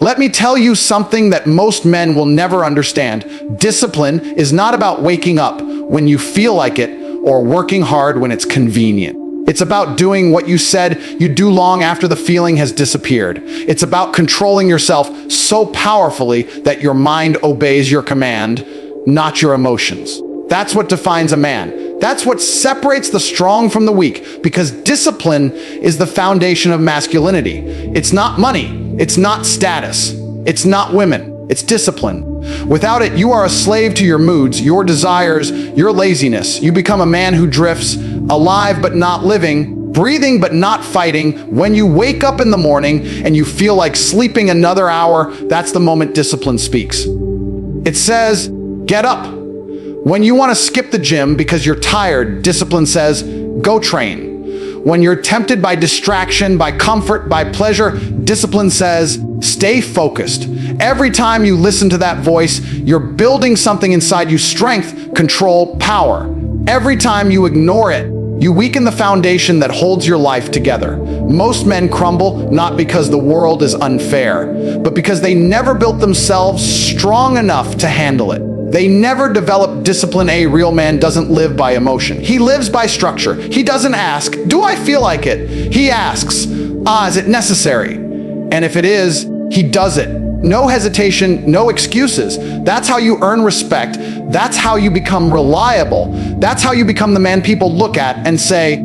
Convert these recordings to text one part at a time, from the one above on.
Let me tell you something that most men will never understand. Discipline is not about waking up when you feel like it or working hard when it's convenient. It's about doing what you said you'd do long after the feeling has disappeared. It's about controlling yourself so powerfully that your mind obeys your command, not your emotions. That's what defines a man. That's what separates the strong from the weak, because discipline is the foundation of masculinity. It's not money. It's not status. It's not women. It's discipline. Without it, you are a slave to your moods, your desires, your laziness. You become a man who drifts, alive but not living, breathing but not fighting. When you wake up in the morning and you feel like sleeping another hour, that's the moment discipline speaks. It says, get up. When you want to skip the gym because you're tired, discipline says, go train. When you're tempted by distraction, by comfort, by pleasure, discipline says, stay focused. Every time you listen to that voice, you're building something inside you: strength, control, power. Every time you ignore it, you weaken the foundation that holds your life together. Most men crumble not because the world is unfair, but because they never built themselves strong enough to handle it. They never develop discipline. A real man doesn't live by emotion. He lives by structure. He doesn't ask, do I feel like it? He asks, is it necessary? And if it is, he does it. No hesitation, no excuses. That's how you earn respect. That's how you become reliable. That's how you become the man people look at and say,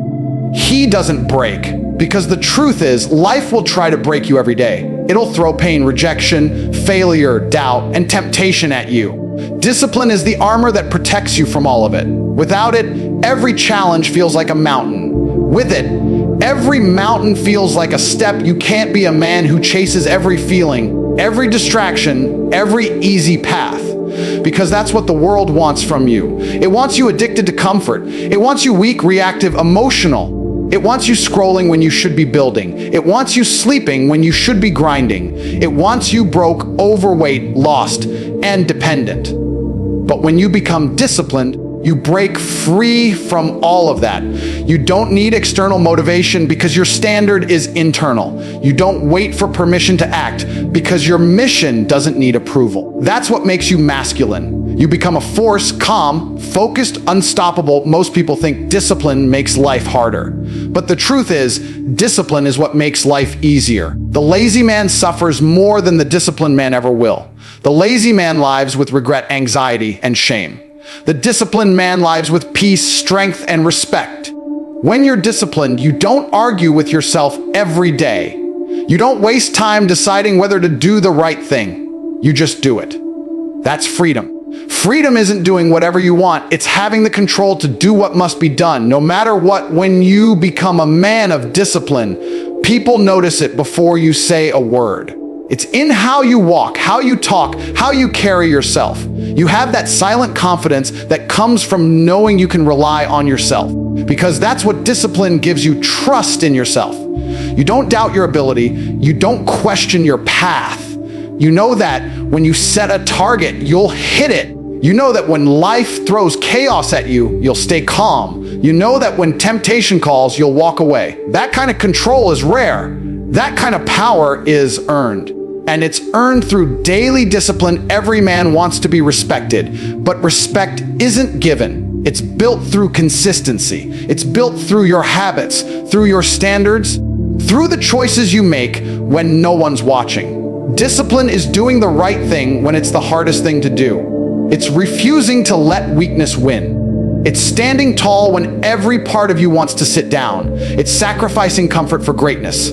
he doesn't break. Because the truth is, life will try to break you every day. It'll throw pain, rejection, failure, doubt, and temptation at you. Discipline is the armor that protects you from all of it. Without it, every challenge feels like a mountain. With it, every mountain feels like a step. You can't be a man who chases every feeling, every distraction, every easy path. Because that's what the world wants from you. It wants you addicted to comfort. It wants you weak, reactive, emotional. It wants you scrolling when you should be building. It wants you sleeping when you should be grinding. It wants you broke, overweight, lost, and dependent. But when you become disciplined, you break free from all of that. You don't need external motivation because your standard is internal. You don't wait for permission to act because your mission doesn't need approval. That's what makes you masculine. You become a force, calm, focused, unstoppable. Most people think discipline makes life harder. But the truth is, discipline is what makes life easier. The lazy man suffers more than the disciplined man ever will. The lazy man lives with regret, anxiety, and shame. The disciplined man lives with peace, strength, and respect. When you're disciplined, you don't argue with yourself every day. You don't waste time deciding whether to do the right thing. You just do it. That's freedom. Freedom isn't doing whatever you want. It's having the control to do what must be done, no matter what. When you become a man of discipline, people notice it before you say a word. It's in how you walk, how you talk, how you carry yourself. You have that silent confidence that comes from knowing you can rely on yourself, because that's what discipline gives you: trust in yourself. You don't doubt your ability. You don't question your path. You know that when you set a target, you'll hit it. You know that when life throws chaos at you, you'll stay calm. You know that when temptation calls, you'll walk away. That kind of control is rare. That kind of power is earned. And it's earned through daily discipline. Every man wants to be respected, but respect isn't given. It's built through consistency. It's built through your habits, through your standards, through the choices you make when no one's watching. Discipline is doing the right thing when it's the hardest thing to do. It's refusing to let weakness win. It's standing tall when every part of you wants to sit down. It's sacrificing comfort for greatness.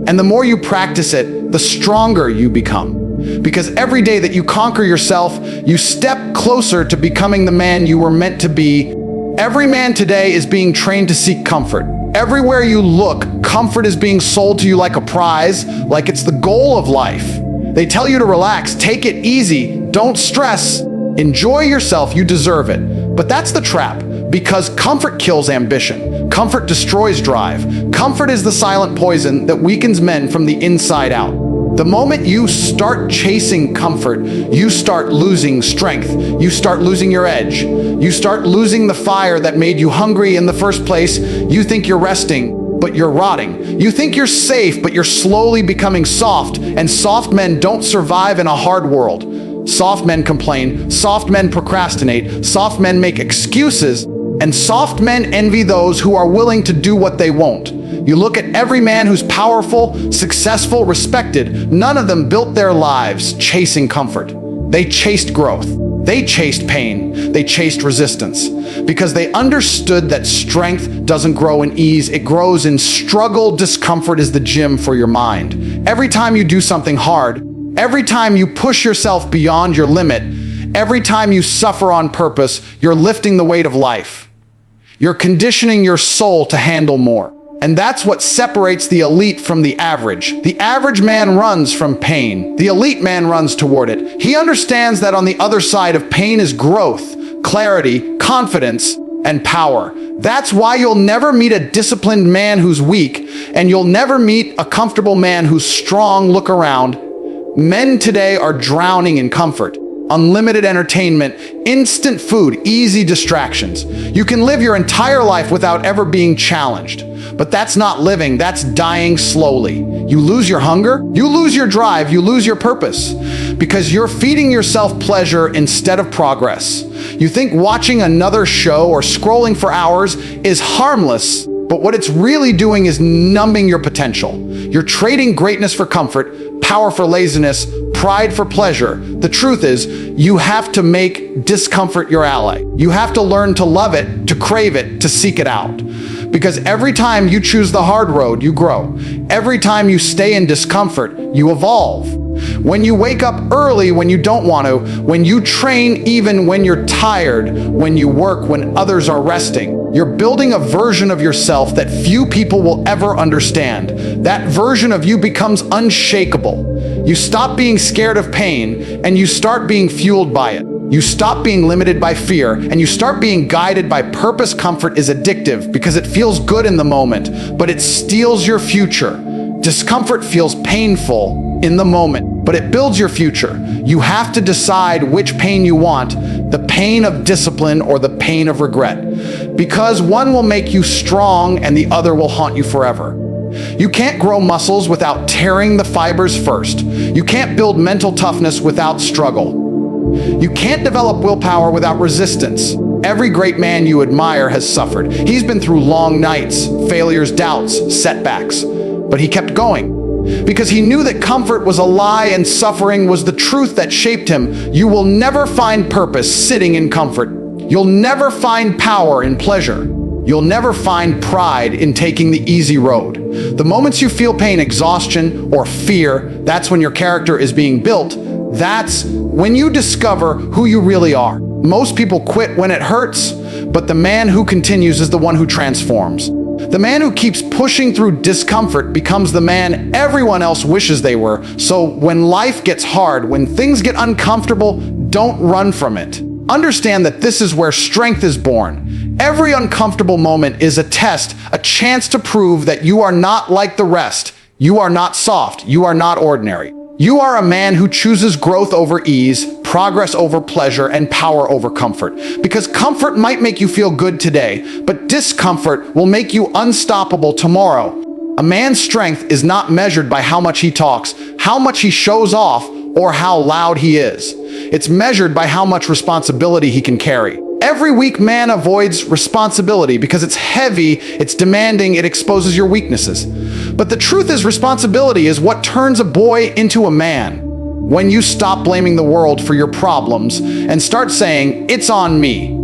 And the more you practice it, the stronger you become. Because every day that you conquer yourself, you step closer to becoming the man you were meant to be. Every man today is being trained to seek comfort. Everywhere you look, comfort is being sold to you like a prize, like it's the goal of life. They tell you to relax, take it easy, don't stress, enjoy yourself, you deserve it. But that's the trap, because comfort kills ambition. Comfort destroys drive. Comfort is the silent poison that weakens men from the inside out. The moment you start chasing comfort, you start losing strength. You start losing your edge. You start losing the fire that made you hungry in the first place. You think you're resting, but you're rotting. You think you're safe, but you're slowly becoming soft, and soft men don't survive in a hard world. Soft men complain, soft men procrastinate, soft men make excuses, and soft men envy those who are willing to do what they won't. You look at every man who's powerful, successful, respected. None of them built their lives chasing comfort. They chased growth. They chased pain. They chased resistance. Because they understood that strength doesn't grow in ease. It grows in struggle. Discomfort is the gym for your mind. Every time you do something hard, every time you push yourself beyond your limit, every time you suffer on purpose, you're lifting the weight of life. You're conditioning your soul to handle more. And that's what separates the elite from the average. The average man runs from pain. The elite man runs toward it. He understands that on the other side of pain is growth, clarity, confidence, and power. That's why you'll never meet a disciplined man who's weak, and you'll never meet a comfortable man who's strong. Look around. Men today are drowning in comfort. Unlimited entertainment, instant food, easy distractions. You can live your entire life without ever being challenged. But that's not living, that's dying slowly. You lose your hunger, you lose your drive, you lose your purpose. Because you're feeding yourself pleasure instead of progress. You think watching another show or scrolling for hours is harmless, but what it's really doing is numbing your potential. You're trading greatness for comfort, power for laziness, pride for pleasure. The truth is, you have to make discomfort your ally. You have to learn to love it, to crave it, to seek it out. Because every time you choose the hard road, you grow. Every time you stay in discomfort, you evolve. When you wake up early when you don't want to, when you train even when you're tired, when you work when others are resting, you're building a version of yourself that few people will ever understand. That version of you becomes unshakable. You stop being scared of pain and you start being fueled by it. You stop being limited by fear and you start being guided by purpose. Comfort is addictive because it feels good in the moment, but it steals your future. Discomfort feels painful in the moment, but it builds your future. You have to decide which pain you want, the pain of discipline or the pain of regret, because one will make you strong and the other will haunt you forever. You can't grow muscles without tearing the fibers first. You can't build mental toughness without struggle. You can't develop willpower without resistance. Every great man you admire has suffered. He's been through long nights, failures, doubts, setbacks, but he kept going because he knew that comfort was a lie and suffering was the truth that shaped him. You will never find purpose sitting in comfort. You'll never find power in pleasure. You'll never find pride in taking the easy road. The moments you feel pain, exhaustion, or fear, that's when your character is being built. That's when you discover who you really are. Most people quit when it hurts, but the man who continues is the one who transforms. The man who keeps pushing through discomfort becomes the man everyone else wishes they were. So when life gets hard, when things get uncomfortable, don't run from it. Understand that this is where strength is born. Every uncomfortable moment is a test, a chance to prove that you are not like the rest. You are not soft. You are not ordinary. You are a man who chooses growth over ease, progress over pleasure, and power over comfort. Because comfort might make you feel good today, but discomfort will make you unstoppable tomorrow. A man's strength is not measured by how much he talks, how much he shows off, or how loud he is. It's measured by how much responsibility he can carry. Every weak man avoids responsibility because it's heavy, it's demanding, it exposes your weaknesses. But the truth is, responsibility is what turns a boy into a man. When you stop blaming the world for your problems and start saying, "It's on me,"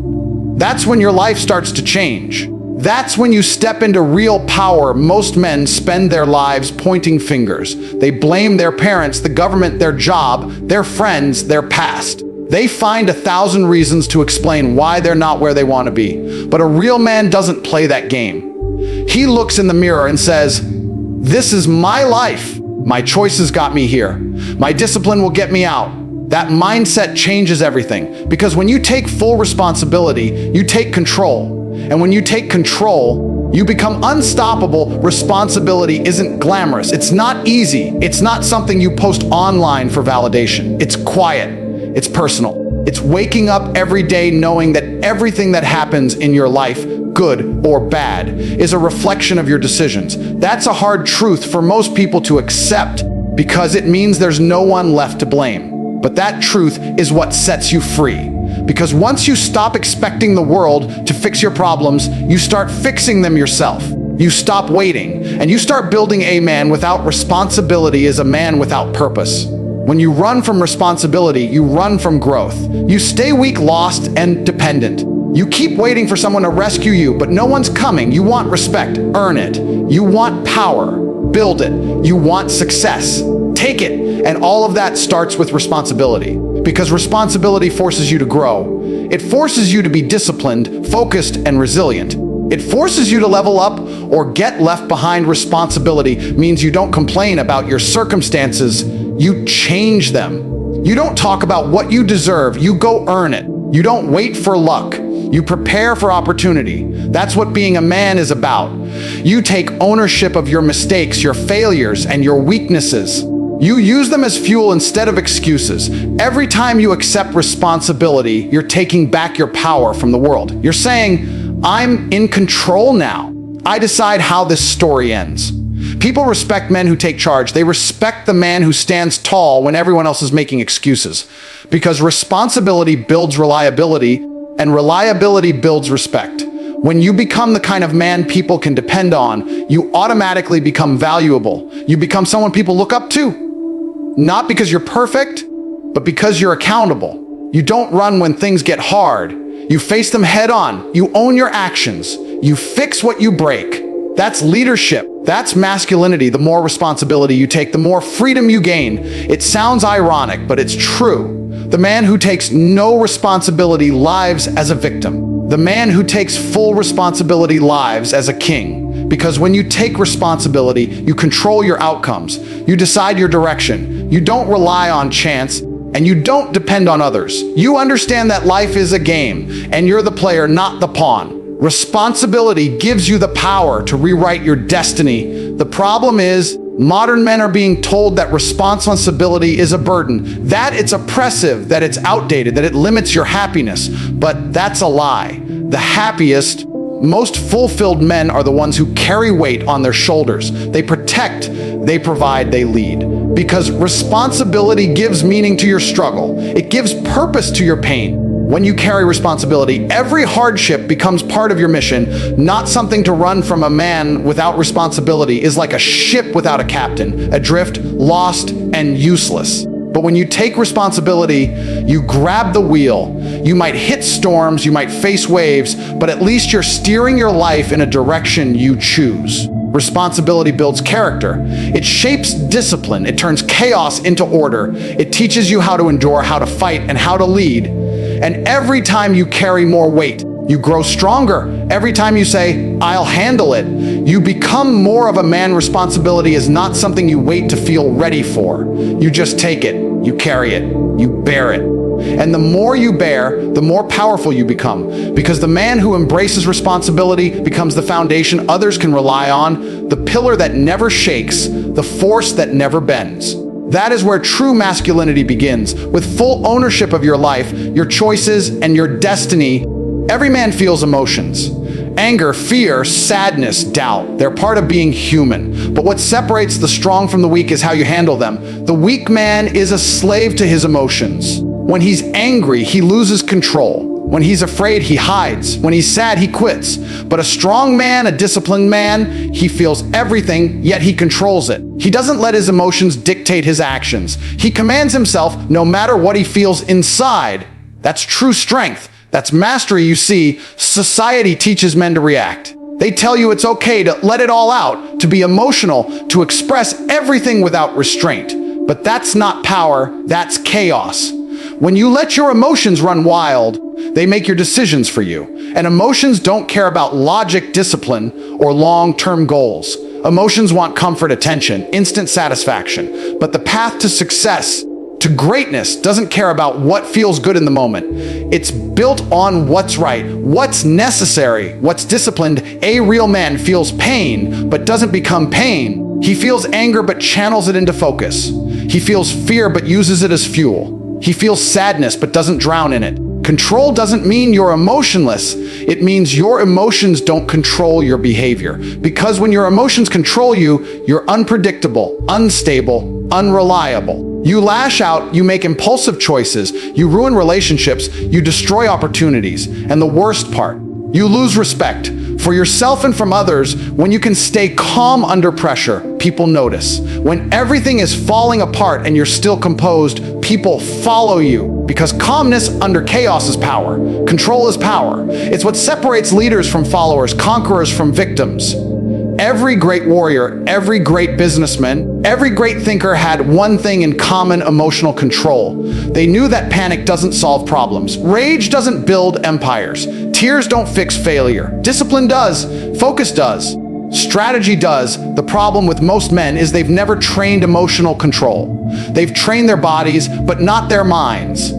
that's when your life starts to change. That's when you step into real power. Most men spend their lives pointing fingers. They blame their parents, the government, their job, their friends, their past. They find 1,000 reasons to explain why they're not where they want to be. But a real man doesn't play that game. He looks in the mirror and says, "This is my life. My choices got me here. My discipline will get me out." That mindset changes everything. Because when you take full responsibility, you take control. And when you take control, you become unstoppable. Responsibility isn't glamorous. It's not easy. It's not something you post online for validation. It's quiet. It's personal. It's waking up every day knowing that everything that happens in your life good or bad, is a reflection of your decisions. That's a hard truth for most people to accept because it means there's no one left to blame. But that truth is what sets you free. Because once you stop expecting the world to fix your problems, you start fixing them yourself. You stop waiting, and you start building. A man without responsibility is a man without purpose. When you run from responsibility, you run from growth. You stay weak, lost, and dependent. You keep waiting for someone to rescue you, but no one's coming. You want respect, earn it. You want power, build it. You want success, take it. And all of that starts with responsibility. Because responsibility forces you to grow. It forces you to be disciplined, focused, and resilient. It forces you to level up or get left behind. Responsibility means you don't complain about your circumstances, you change them. You don't talk about what you deserve, you go earn it. You don't wait for luck, you prepare for opportunity. That's what being a man is about. You take ownership of your mistakes, your failures, and your weaknesses. You use them as fuel instead of excuses. Every time you accept responsibility, you're taking back your power from the world. You're saying, I'm in control now. I decide how this story ends. People respect men who take charge. They respect the man who stands tall when everyone else is making excuses. Because responsibility builds reliability, and reliability builds respect. When you become the kind of man people can depend on, you automatically become valuable. You become someone people look up to. Not because you're perfect, but because you're accountable. You don't run when things get hard. You face them head on. You own your actions. You fix what you break. That's leadership. That's masculinity. The more responsibility you take, the more freedom you gain. It sounds ironic, but it's true. The man who takes no responsibility lives as a victim. The man who takes full responsibility lives as a king. Because when you take responsibility, you control your outcomes. You decide your direction. You don't rely on chance, and you don't depend on others. You understand that life is a game, and you're the player, not the pawn. Responsibility gives you the power to rewrite your destiny. The problem is, modern men are being told that responsibility is a burden, that it's oppressive, that it's outdated, that it limits your happiness. But that's a lie. The happiest, most fulfilled men are the ones who carry weight on their shoulders. They protect, they provide, they lead. Because responsibility gives meaning to your struggle. It gives purpose to your pain. When you carry responsibility, every hardship becomes part of your mission, not something to run from. A man without responsibility is like a ship without a captain, adrift, lost, and useless. But when you take responsibility, you grab the wheel. You might hit storms, you might face waves, but at least you're steering your life in a direction you choose. Responsibility builds character. It shapes discipline. It turns chaos into order. It teaches you how to endure, how to fight, and how to lead. And every time you carry more weight, you grow stronger. Every time you say, I'll handle it, you become more of a man. Responsibility is not something you wait to feel ready for. You just take it, you carry it, you bear it. And the more you bear, the more powerful you become. Because the man who embraces responsibility becomes the foundation others can rely on, the pillar that never shakes, the force that never bends. That is where true masculinity begins, with full ownership of your life, your choices, and your destiny. Every man feels emotions. Anger, fear, sadness, doubt. They're part of being human. But what separates the strong from the weak is how you handle them. The weak man is a slave to his emotions. When he's angry, he loses control. When he's afraid, he hides. When he's sad, he quits. But a strong man, a disciplined man, he feels everything, yet he controls it. He doesn't let his emotions dictate his actions. He commands himself no matter what he feels inside. That's true strength. That's mastery. You see, society teaches men to react. They tell you it's okay to let it all out, to be emotional, to express everything without restraint. But that's not power, that's chaos. When you let your emotions run wild, they make your decisions for you. And emotions don't care about logic, discipline, or long-term goals. Emotions want comfort, attention, instant satisfaction. But the path to success, to greatness, doesn't care about what feels good in the moment. It's built on what's right, what's necessary, what's disciplined. A real man feels pain, but doesn't become pain. He feels anger, but channels it into focus. He feels fear, but uses it as fuel. He feels sadness, but doesn't drown in it. Control doesn't mean you're emotionless. It means your emotions don't control your behavior. Because when your emotions control you, you're unpredictable, unstable, unreliable. You lash out, you make impulsive choices, you ruin relationships, you destroy opportunities. And the worst part, you lose respect for yourself and from others. When you can stay calm under pressure, people notice. When everything is falling apart and you're still composed, people follow you. Because calmness under chaos is power. Control is power. It's what separates leaders from followers, conquerors from victims. Every great warrior, every great businessman, every great thinker had one thing in common: emotional control. They knew that panic doesn't solve problems. Rage doesn't build empires. Tears don't fix failure. Discipline does. Focus does. Strategy does. The problem with most men is they've never trained emotional control. They've trained their bodies, but not their minds.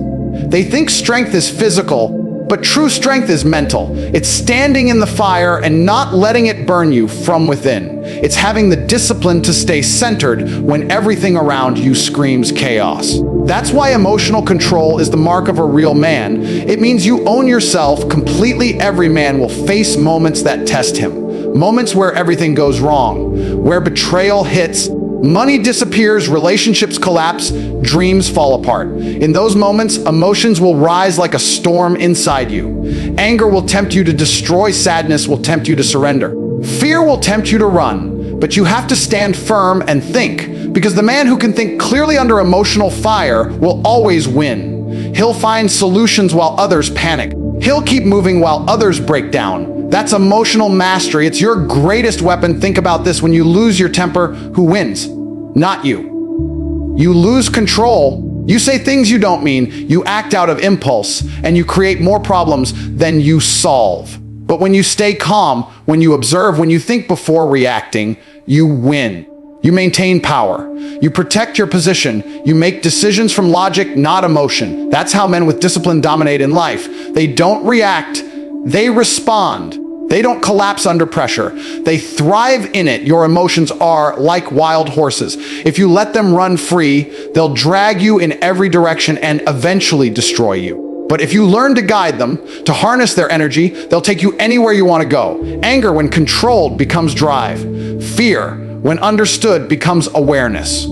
They think strength is physical, but true strength is mental. It's standing in the fire and not letting it burn you from within. It's having the discipline to stay centered when everything around you screams chaos. That's why emotional control is the mark of a real man. It means you own yourself completely. Every man will face moments that test him. Moments where everything goes wrong, where betrayal hits, money disappears, relationships collapse, dreams fall apart. In those moments, emotions will rise like a storm inside you. Anger will tempt you to destroy. Sadness will tempt you to surrender. Fear will tempt you to run. But you have to stand firm and think, because the man who can think clearly under emotional fire will always win. He'll find solutions while others panic. He'll keep moving while others break down. That's emotional mastery. It's your greatest weapon. Think about this. When you lose your temper, who wins? Not you. You lose control. You say things you don't mean. You act out of impulse, and you create more problems than you solve. But when you stay calm, when you observe, when you think before reacting, you win. You maintain power. You protect your position. You make decisions from logic, not emotion. That's how men with discipline dominate in life. They don't react. They respond. They don't collapse under pressure. They thrive in it. Your emotions are like wild horses. If you let them run free, they'll drag you in every direction and eventually destroy you. But if you learn to guide them, to harness their energy, they'll take you anywhere you want to go. Anger, when controlled, becomes drive. Fear, when understood, becomes awareness.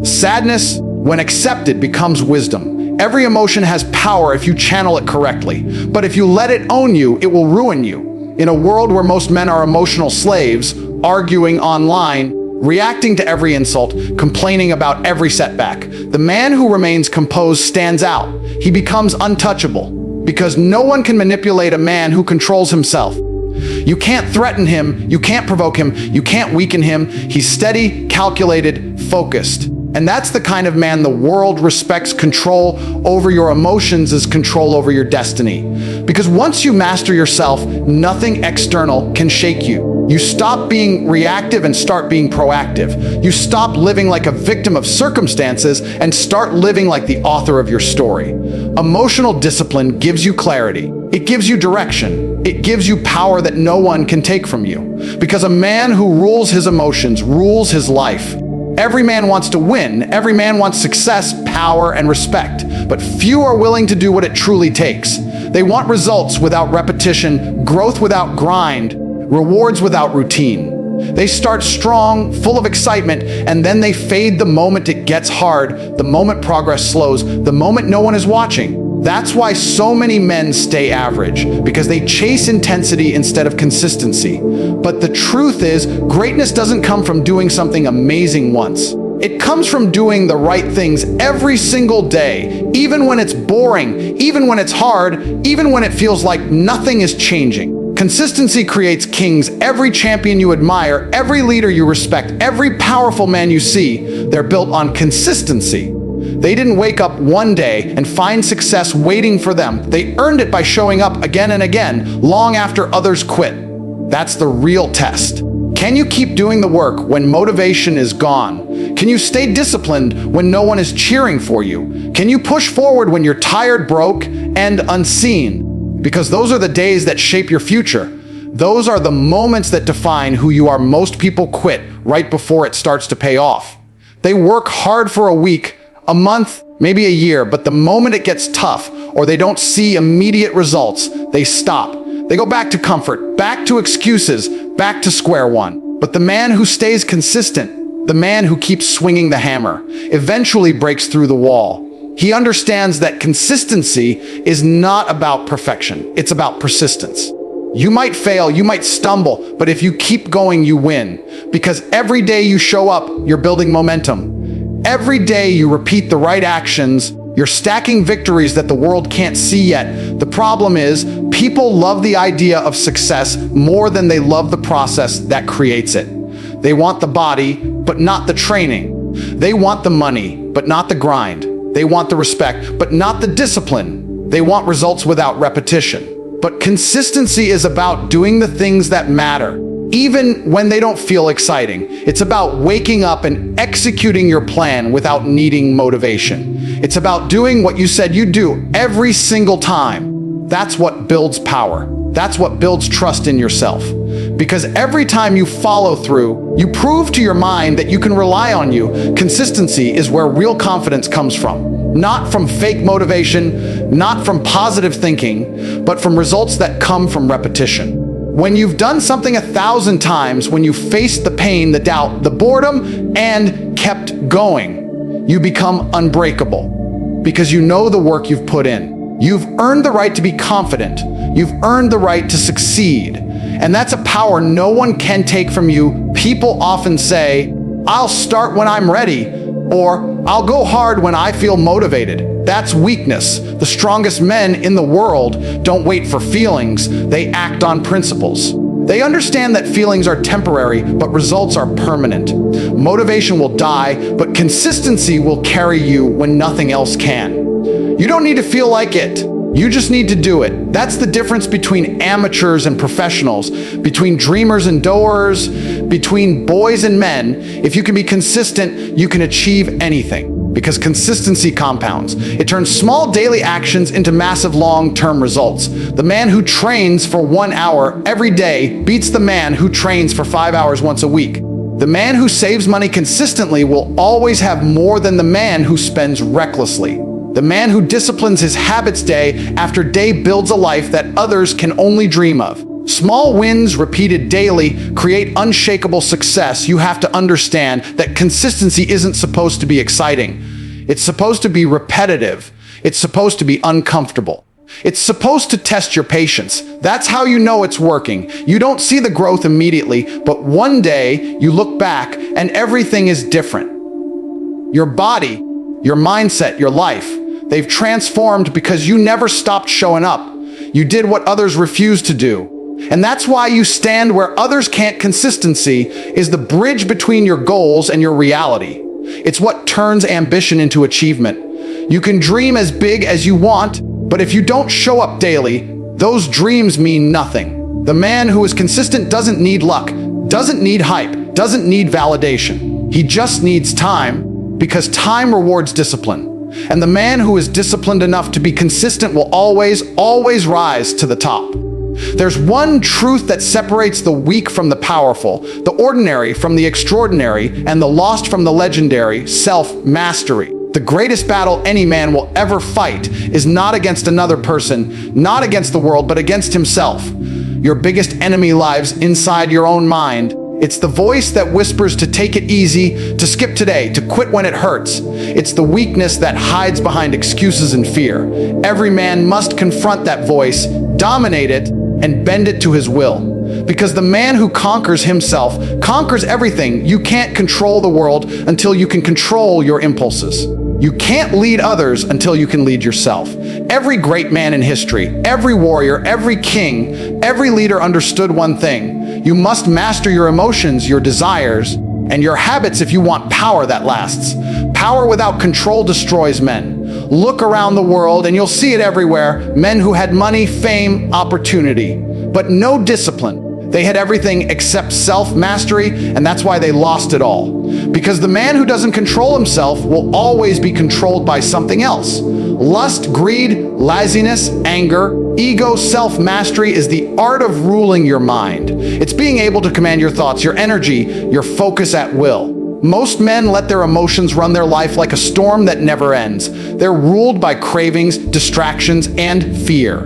Sadness, when accepted, becomes wisdom. Every emotion has power if you channel it correctly. But if you let it own you, it will ruin you. In a world where most men are emotional slaves, arguing online, reacting to every insult, complaining about every setback, the man who remains composed stands out. He becomes untouchable, because no one can manipulate a man who controls himself. You can't threaten him, you can't provoke him, you can't weaken him. He's steady, calculated, focused. And that's the kind of man the world respects. Control over your emotions is control over your destiny. Because once you master yourself, nothing external can shake you. You stop being reactive and start being proactive. You stop living like a victim of circumstances and start living like the author of your story. Emotional discipline gives you clarity. It gives you direction. It gives you power that no one can take from you. Because a man who rules his emotions rules his life. Every man wants to win. Every man wants success, power, and respect. But few are willing to do what it truly takes. They want results without repetition, growth without grind, rewards without routine. They start strong, full of excitement, and then they fade the moment it gets hard, the moment progress slows, the moment no one is watching. That's why so many men stay average, because they chase intensity instead of consistency. But the truth is, greatness doesn't come from doing something amazing once. It comes from doing the right things every single day, even when it's boring, even when it's hard, even when it feels like nothing is changing. Consistency creates kings. Every champion you admire, every leader you respect, every powerful man you see, they're built on consistency. They didn't wake up one day and find success waiting for them. They earned it by showing up again and again, long after others quit. That's the real test. Can you keep doing the work when motivation is gone? Can you stay disciplined when no one is cheering for you? Can you push forward when you're tired, broke, and unseen? Because those are the days that shape your future. Those are the moments that define who you are. Most people quit right before it starts to pay off. They work hard for a week, a month, maybe a year, but the moment it gets tough, or they don't see immediate results, they stop. They go back to comfort, back to excuses, back to square one. But the man who stays consistent, the man who keeps swinging the hammer, eventually breaks through the wall. He understands that consistency is not about perfection. It's about persistence. You might fail, you might stumble, but if you keep going, you win. Because every day you show up, you're building momentum. Every day you repeat the right actions, you're stacking victories that the world can't see yet. The problem is, people love the idea of success more than they love the process that creates it. They want the body, but not the training. They want the money, but not the grind. They want the respect, but not the discipline. They want results without repetition. But consistency is about doing the things that matter, even when they don't feel exciting. It's about waking up and executing your plan without needing motivation. It's about doing what you said you'd do every single time. That's what builds power. That's what builds trust in yourself. Because every time you follow through, you prove to your mind that you can rely on you. Consistency is where real confidence comes from. Not from fake motivation, not from positive thinking, but from results that come from repetition. When you've done something 1,000 times, when you faced the pain, the doubt, the boredom, and kept going, you become unbreakable because you know the work you've put in. You've earned the right to be confident. You've earned the right to succeed. And that's a power no one can take from you. People often say, "I'll start when I'm ready," or "I'll go hard when I feel motivated." That's weakness. The strongest men in the world don't wait for feelings. They act on principles. They understand that feelings are temporary, but results are permanent. Motivation will die, but consistency will carry you when nothing else can. You don't need to feel like it. You just need to do it. That's the difference between amateurs and professionals, between dreamers and doers, between boys and men. If you can be consistent, you can achieve anything, because consistency compounds. It turns small daily actions into massive long-term results. The man who trains for 1 hour every day beats the man who trains for 5 hours once a week. The man who saves money consistently will always have more than the man who spends recklessly. The man who disciplines his habits day after day builds a life that others can only dream of. Small wins repeated daily create unshakable success. You have to understand that consistency isn't supposed to be exciting. It's supposed to be repetitive. It's supposed to be uncomfortable. It's supposed to test your patience. That's how you know it's working. You don't see the growth immediately, but one day you look back and everything is different. Your body, your mindset, your life, they've transformed because you never stopped showing up. You did what others refused to do. And that's why you stand where others can't. Consistency is the bridge between your goals and your reality. It's what turns ambition into achievement. You can dream as big as you want, but if you don't show up daily, those dreams mean nothing. The man who is consistent doesn't need luck, doesn't need hype, doesn't need validation. He just needs time, because time rewards discipline. And the man who is disciplined enough to be consistent will always, always rise to the top. There's one truth that separates the weak from the powerful, the ordinary from the extraordinary, and the lost from the legendary: self-mastery. The greatest battle any man will ever fight is not against another person, not against the world, but against himself. Your biggest enemy lies inside your own mind. It's the voice that whispers to take it easy, to skip today, to quit when it hurts. It's the weakness that hides behind excuses and fear. Every man must confront that voice, dominate it, and bend it to his will. Because the man who conquers himself conquers everything. You can't control the world until you can control your impulses. You can't lead others until you can lead yourself. Every great man in history, every warrior, every king, every leader understood one thing: you must master your emotions, your desires, and your habits if you want power that lasts. Power without control destroys men. Look around the world and you'll see it everywhere. Men who had money, fame, opportunity, but no discipline. They had everything except self-mastery, and that's why they lost it all. Because the man who doesn't control himself will always be controlled by something else. Lust, greed, laziness, anger, ego. Self-mastery is the art of ruling your mind. It's being able to command your thoughts, your energy, your focus at will. Most men let their emotions run their life like a storm that never ends. They're ruled by cravings, distractions, and fear.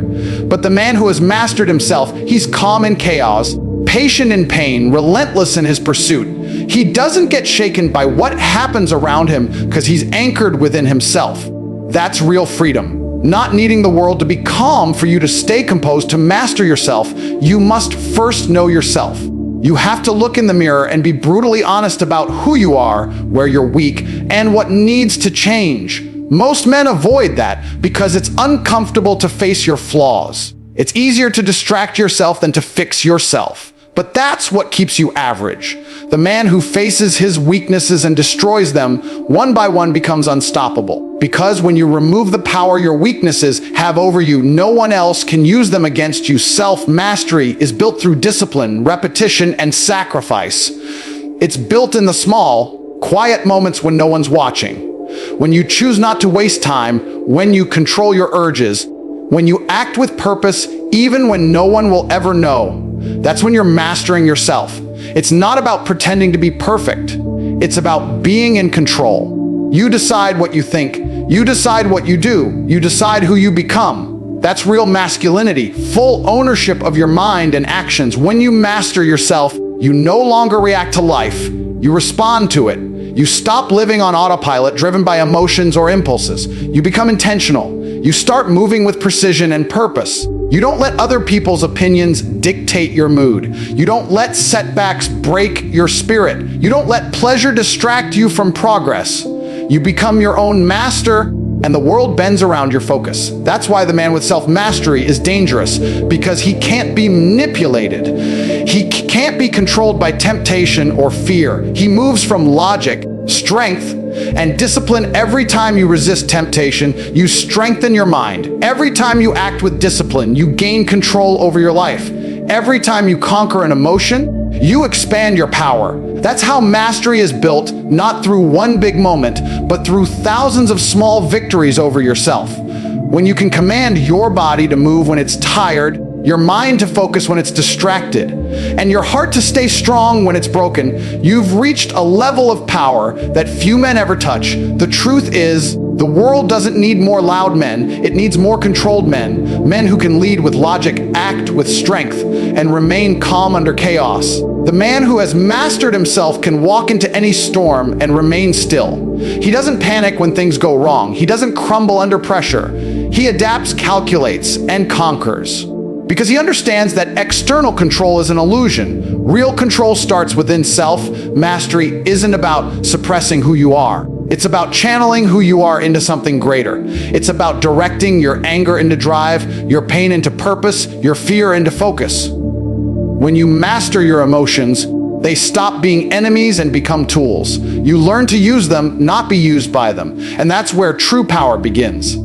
But the man who has mastered himself, he's calm in chaos, patient in pain, relentless in his pursuit. He doesn't get shaken by what happens around him because he's anchored within himself. That's real freedom. Not needing the world to be calm for you to stay composed, to master yourself. You must first know yourself. You have to look in the mirror and be brutally honest about who you are, where you're weak, and what needs to change. Most men avoid that because it's uncomfortable to face your flaws. It's easier to distract yourself than to fix yourself. But that's what keeps you average. The man who faces his weaknesses and destroys them, one by one, becomes unstoppable. Because when you remove the power your weaknesses have over you, no one else can use them against you. Self-mastery is built through discipline, repetition, and sacrifice. It's built in the small, quiet moments when no one's watching. When you choose not to waste time, when you control your urges, when you act with purpose, even when no one will ever know. That's when you're mastering yourself. It's not about pretending to be perfect. It's about being in control. You decide what you think. You decide what you do. You decide who you become. That's real masculinity, full ownership of your mind and actions. When you master yourself, you no longer react to life. You respond to it. You stop living on autopilot, driven by emotions or impulses. You become intentional. You start moving with precision and purpose. You don't let other people's opinions dictate your mood. You don't let setbacks break your spirit. You don't let pleasure distract you from progress. You become your own master, and the world bends around your focus. That's why the man with self-mastery is dangerous, because he can't be manipulated. He can't be controlled by temptation or fear. He moves from logic, strength, and discipline. Every time you resist temptation, you strengthen your mind. Every time you act with discipline, you gain control over your life. Every time you conquer an emotion, you expand your power. That's how mastery is built, not through one big moment, but through thousands of small victories over yourself. When you can command your body to move when it's tired, your mind to focus when it's distracted, and your heart to stay strong when it's broken, you've reached a level of power that few men ever touch. The truth is, the world doesn't need more loud men. It needs more controlled men. Men who can lead with logic, act with strength, and remain calm under chaos. The man who has mastered himself can walk into any storm and remain still. He doesn't panic when things go wrong. He doesn't crumble under pressure. He adapts, calculates, and conquers. Because he understands that external control is an illusion. Real control starts within self. Mastery isn't about suppressing who you are. It's about channeling who you are into something greater. It's about directing your anger into drive, your pain into purpose, your fear into focus. When you master your emotions, they stop being enemies and become tools. You learn to use them, not be used by them. And that's where true power begins.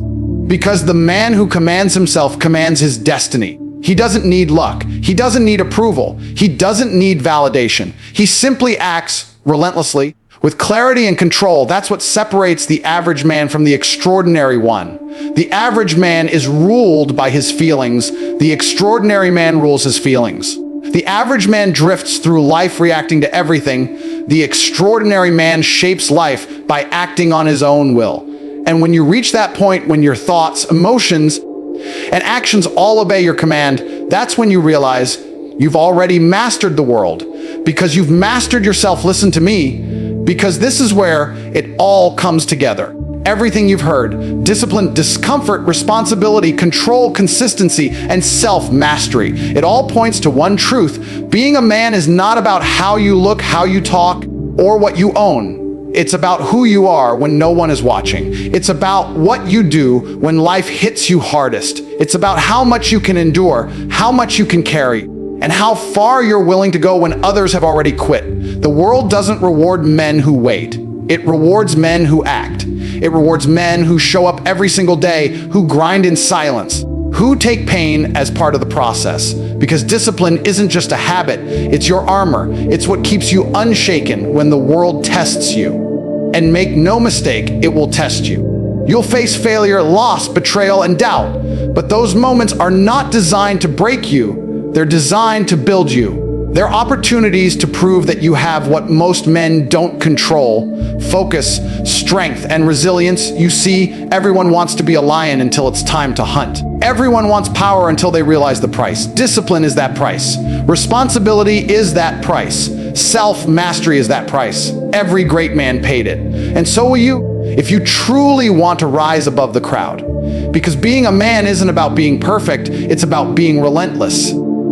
Because the man who commands himself commands his destiny. He doesn't need luck. He doesn't need approval. He doesn't need validation. He simply acts relentlessly, with clarity and control. That's what separates the average man from the extraordinary one. The average man is ruled by his feelings. The extraordinary man rules his feelings. The average man drifts through life reacting to everything. The extraordinary man shapes life by acting on his own will. And when you reach that point, when your thoughts, emotions, and actions all obey your command, that's when you realize you've already mastered the world. Because you've mastered yourself. Listen to me, because this is where it all comes together. Everything you've heard: discipline, discomfort, responsibility, control, consistency, and self-mastery. It all points to one truth. Being a man is not about how you look, how you talk, or what you own. It's about who you are when no one is watching. It's about what you do when life hits you hardest. It's about how much you can endure, how much you can carry, and how far you're willing to go when others have already quit. The world doesn't reward men who wait. It rewards men who act. It rewards men who show up every single day, who grind in silence, who take pain as part of the process. Because discipline isn't just a habit, it's your armor. It's what keeps you unshaken when the world tests you. And make no mistake, it will test you. You'll face failure, loss, betrayal, and doubt. But those moments are not designed to break you. They're designed to build you. They're opportunities to prove that you have what most men don't control: focus, strength, and resilience. You see, everyone wants to be a lion until it's time to hunt. Everyone wants power until they realize the price. Discipline is that price. Responsibility is that price. Self-mastery is that price. Every great man paid it. And so will you, if you truly want to rise above the crowd. Because being a man isn't about being perfect, it's about being relentless.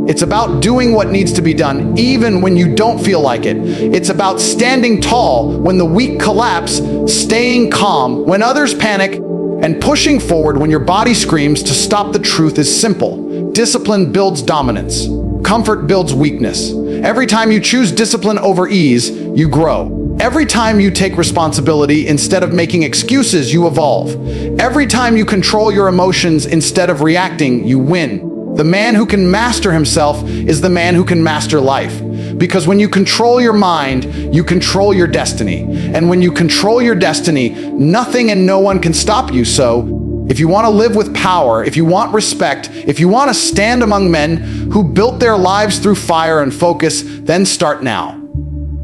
It's about doing what needs to be done, even when you don't feel like it. It's about standing tall when the weak collapse, staying calm when others panic, and pushing forward when your body screams. To stop the truth is simple. Discipline builds dominance. Comfort builds weakness. Every time you choose discipline over ease, you grow. Every time you take responsibility instead of making excuses, you evolve. Every time you control your emotions instead of reacting, you win. The man who can master himself is the man who can master life. Because when you control your mind, you control your destiny. And when you control your destiny, nothing and no one can stop you. So, if you want to live with power, if you want respect, if you want to stand among men who built their lives through fire and focus, then start now.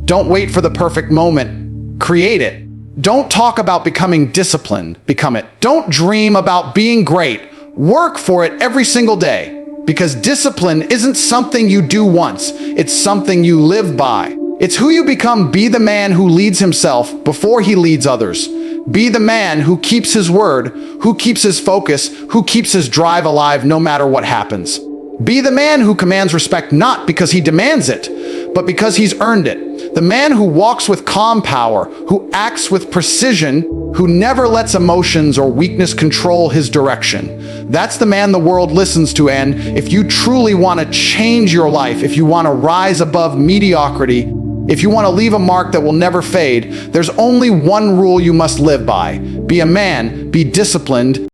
Don't wait for the perfect moment. Create it. Don't talk about becoming disciplined. Become it. Don't dream about being great. Work for it every single day. Because discipline isn't something you do once. It's something you live by. It's who you become. Be the man who leads himself before he leads others. Be the man who keeps his word, who keeps his focus, who keeps his drive alive no matter what happens. Be the man who commands respect not because he demands it, but because he's earned it. The man who walks with calm power, who acts with precision, who never lets emotions or weakness control his direction. That's the man the world listens to. And if you truly want to change your life, if you want to rise above mediocrity, if you want to leave a mark that will never fade, there's only one rule you must live by. Be a man, be disciplined,